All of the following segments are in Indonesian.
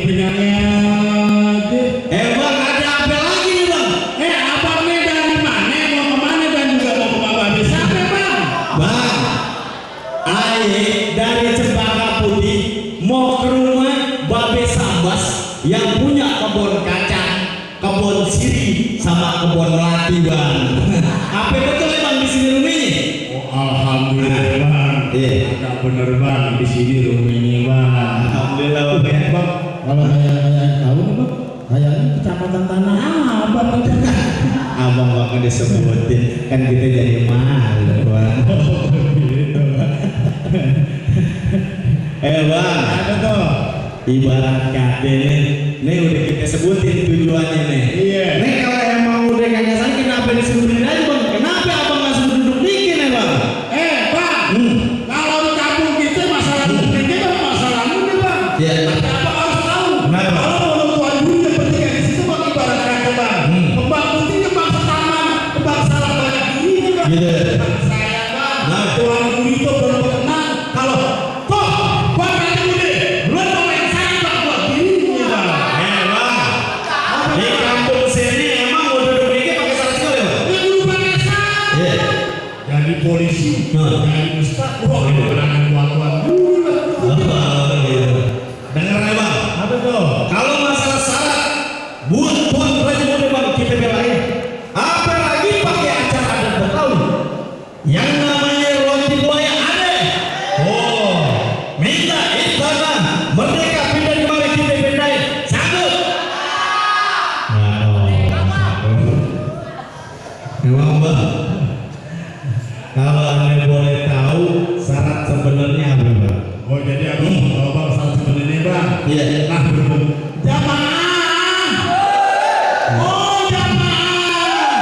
penyanyi aja. Bang, ada apa lagi nih bang? Abangnya dari mana? Mau kemana dan juga mau ke Bapak Bisa bang? Bang, aye dari Cempaka Putih mau ke rumah Babe Sambas yang punya kebun kacang, kebun sirih, sama kebun melati bang. Apa betul ya bang di sini rumahnya? Oh, alhamdulillah bang. Agak bener bang di sini rumahnya bang. Alhamdulillah bang. Bang, kalau saya tahu nih bang, kayaknya kecamatan Tanah Abang. Abang bang disebutin kan kita jadi malu bang. Bang, Ada tuh. ibarat kata nih udah kita sebutin tujuannya nih. Iya. Nih kalau emang udah kanyasan kenapa disuruh diri aja bang? Kenapa abang nggak suruh duduk dikit ya bang? Bang, kalau di kampung kita masalah ini kan masalah ini bang. Iya. Tapi apa harus tahu? Kenapa? Kalau mau tuan dunia pentingnya di situ bang ibarat kata bang. Kembang putihnya bang pertama, kembang salah banyak ini bang. Gitu. Saya bang, tuan dunia itu belum kenal. Kalau kok bang nanti udah, belum pemain saya bang buat dirinya bang. Bang, di kampung sini emang mau duduk dikit pakai salah sekali bang? Dia dulu pakai saya. Iya. Jadi polisi, jadi ustaz, wah orang tuan dulu lah. Dengar ya bang? Apa tuh? Kalau masalah syarat buat tuan raja muda bang kita belain. Apalagi pakai acara adat Betawi yang namanya roti buaya ada. Oh, minta istana merdeka pindah kemari kita pindahin. Sanggup? Memang bang. Kalau anda boleh tahu syarat sebenarnya apa bang? Oh jadi abang mau bang salah sebenarnya bang. Iya. Nah jamaah. Oh jamaah.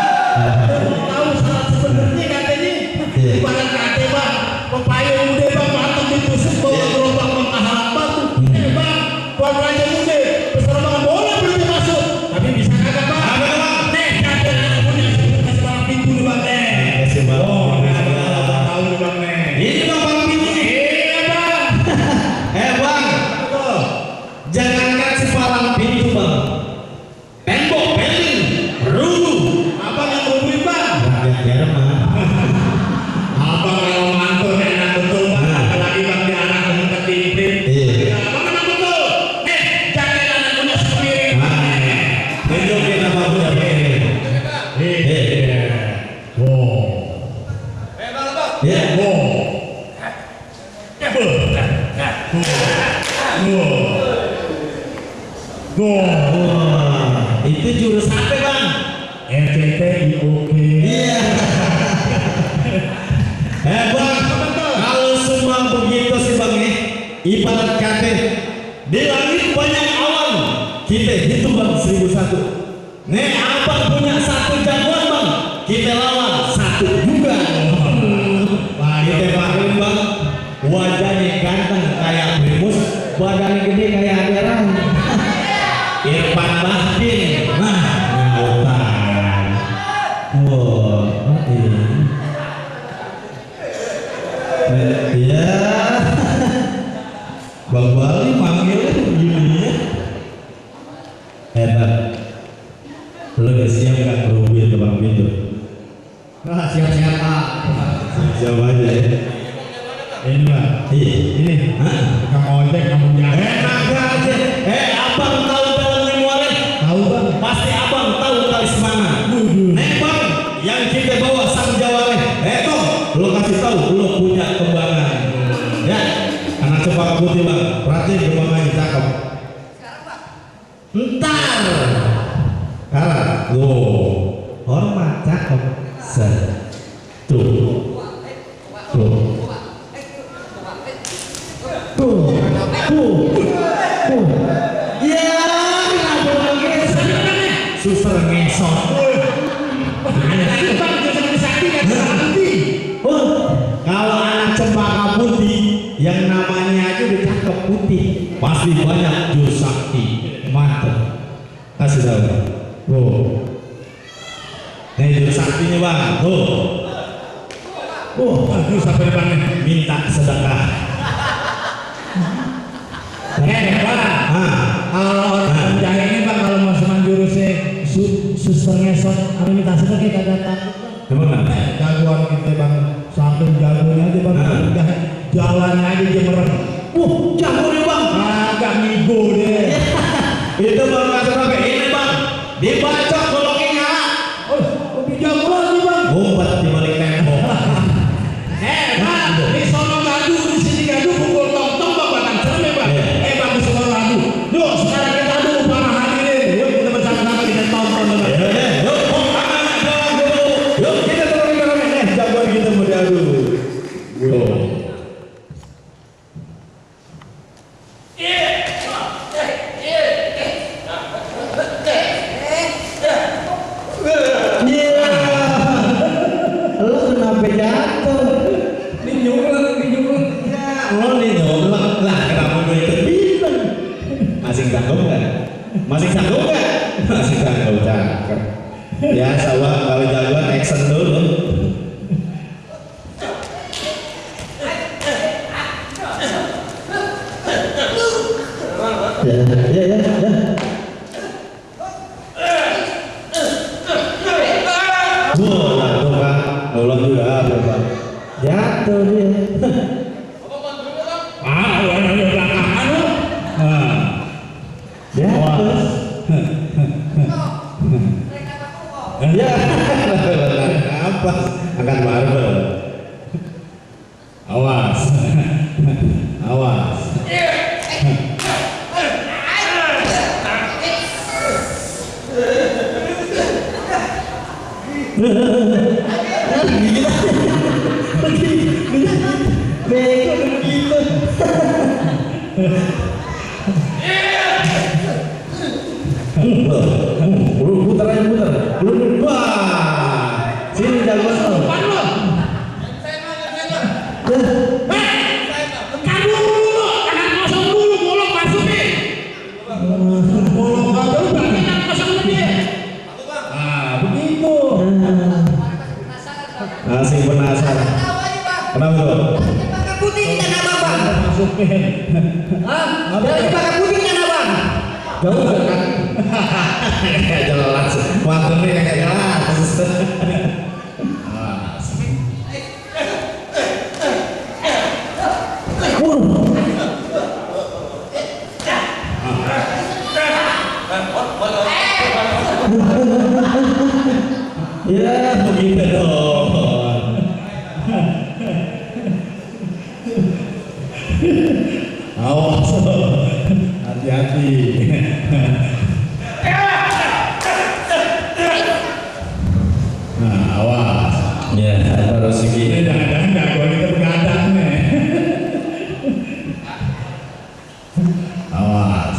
Tahu syarat sebenarnya katanya. Iya. Ibarat kata bang, pepayung udah bang matang ditusuk bawa gerobak mengkahalat batu. Bang, tuan raja muda, besar bang boleh berarti masuk. Tapi bisa kagak bang? Ada bang. Nih kata anak punya kasih bang pintu nih bang nih. Kasih bang. Oh, nah abang tahu nih bang nih. Ini bang bang pintu. Iya bang. Bang, Betul. jangankan sepalang pintu bang, tembok beling, rubuh. Abang yang ngumpulin bang. Rakyat Jerman. Abang kalau mantul enak betul bang. Apalagi bang di anak mendekat di Ipin. Iya. Abang enak betul. Jangan anak punya sepiring. Tunjukin apa punya piring. Wow. Ya. Wow. Wah, itu jurus apa bang? RCTI Iya. Bang, kalau semua begitu sih bang nih, ibarat kata di langit banyak awan, kita hitung bang 1001. Nih abang punya satu jagoan bang, kita lawan satu juga. Kita pakai bang, wajahnya ganteng kayak Primus, badannya gede kayak Aderan. Irfan Bahtin, ngautan. Wah, ya, Bang Bali manggil begini ya. Bang, lo udah siap nggak ngerubuhin ke Bang Pintu? Siap-siap pak. Siap aja ya. Ini bang. Iya. Ini. Tukang ojek kamu jalan. Enak aja. Abang tahu dalam memori? Tahu bang. Pasti abang tahu kalis mana. Bang, yang kita bawa sang Jawa tuh, lo kasih tahu lo punya kembangan. Ya, anak Cempaka Putih bang, perhatiin kembangannya cakep. Ntar, hormat cakep. Tuh. Ya, suster ngesot. Kalau anak Cempaka Putih yang namanya aja udah cakep putih, pasti banyak jurus sakti. Mantap. Kasih tahu. Nih jurus saktinya bang. Bagus sampai depannya. Minta sedekah. Bang. kalau orang jahe ini bang kalau mau seman jurusnya suster ngesot imitasi itu kayak kagak takut bang. Gimana? Jagoan kita bang, saking jagonya aja bang, udah jalannya aja dia merem. Jago nih bang. Agak ngigo deh. Itu bang kasih pakai ini bang. Dibacok goloknya nyala. Oh, lebih jago lagi bang. Ngumpet di balik tembok. Bang, di sono ngadu, di sini ngadu, pukul tong-tong bang, batang cerme bang. Bang, di sono ngadu. Yuk, sekarang kita adu para hadirin. Yuk, kita bersama-sama kita tonton bang. Yuk kita turun jagoan kita mau diadu. Masih sanggup nggak? Masih sanggup, cakep. Ya, sawah kalau jagoan action dulu. Ya. Jatuh pak, nolong juga pak. Jatuh dia. Belakangan lu. Jatuh. Ya, apa? Angkat barbel. Awas. Awas. Putar aja putar. Wah, sini jagoan lo. Kamu dulu, tangan kosong dulu, bolong masuk nih. Bolong aja lu berarti tangan kosong lebih. Begitu. Masih penasaran. Kenapa tuh? Pakai putih kan abang? Masukin. Dari pakai putih kan abang? Jauh kan? Kayak jelas. Waktunya kayak jelas. Ya begitu dong. Awas, hati-hati. Nah, awas. Ya, harus segini. Jangan-jangan jagoan kita begadang nih. Awas.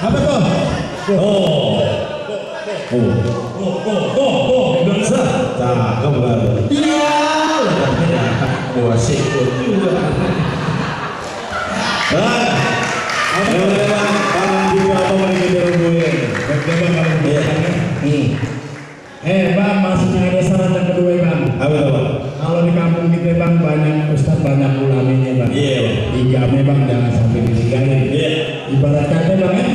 Apa tuh? Cakep banget. Iya, wah sikut juga. Ayo bang, juga apa mau dirubuhin? Bang, maksudnya ada syarat yang kedua bang. Apa tuh bang? Kalau di kampung kita bang banyak ustaz, banyak ulaminya bang. Iya bang. Igamnya bang jangan sampai ditinggalin. Iya. Ibarat kata bang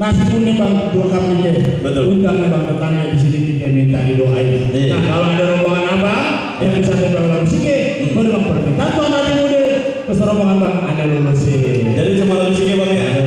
nasi kuning bang dua kambingnya. Betul. Undang bang tetangga di sini kita minta didoain. Iya. Nah kalau ada rombongan abang yang bisa bang dalam sini, udah bang permintaan tuan nanti muda. Pesan rombongan bang ada lulusin. Jadi cuma lulusinnya bang ya? Ada